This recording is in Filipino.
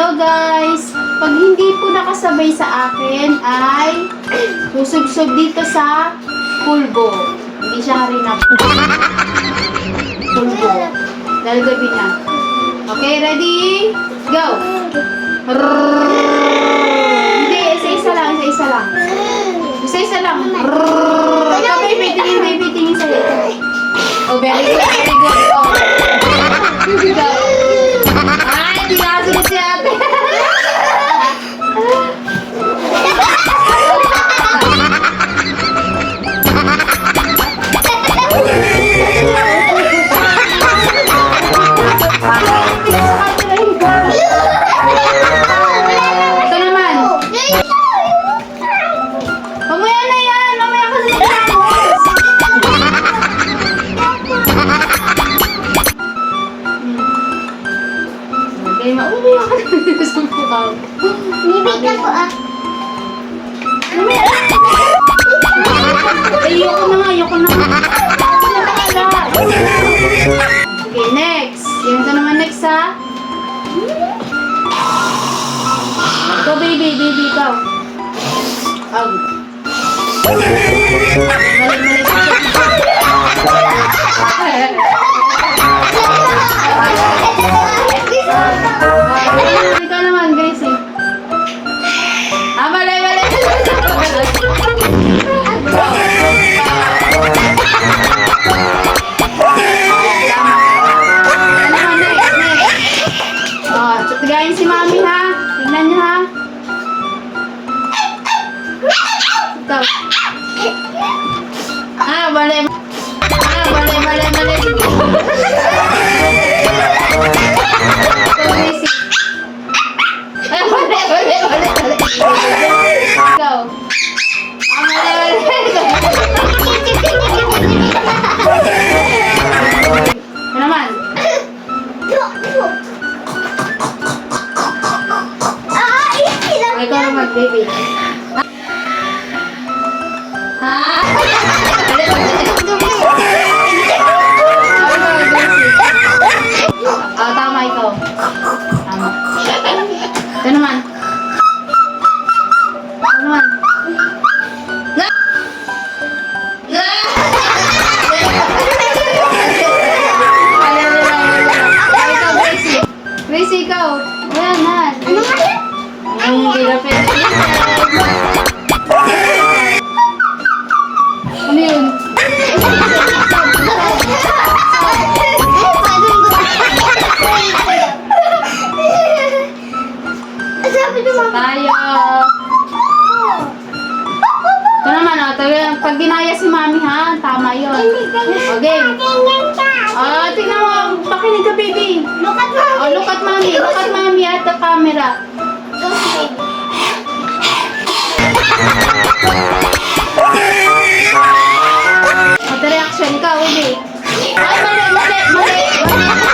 Hello guys! Pag hindi po nakasabay sa akin ay susub-sub dito sa pulbo. Hindi siya harina. Pulbo. Dahil gabi na. Okay, ready? Go! Hindi, isa-isa lang, isa-isa lang. Isa-isa lang. Ikaw, baby, tingin sa'yo. Oh, very good, very good. Oh. Go. Ay, hindi nakasunod si ate. Ito naman. Mamaya na yan. Mamaya ka sa okay, mauwi ako sa pukaw. Bibigyan ko ah. Ayoko na nga. Okay, next. Yan ka naman next, ha? Ikaw, baby, ikaw. Ikaw naman, Gracie. Mali. Tigayin si mami, ha? Tingnan niyo, ha? Ito. Mali. Ikaw. Mali. Ito naman. Ikaw naman, baby. Tama ikaw. Tama. Ito naman. Gracie, ikaw. Ayan, ha. Ano nga yan? Hindi na pwede. Ano yun? Sabi ni Mama. Tayo. Ito naman, pag ginaya si mami, ha? Tama yun. Okay. Tingnan mo. Pakinig ka, baby. Look at Mama. Look at mommy. Look at mommy at the camera. At reaction, ikaw, baby. Ay, mali.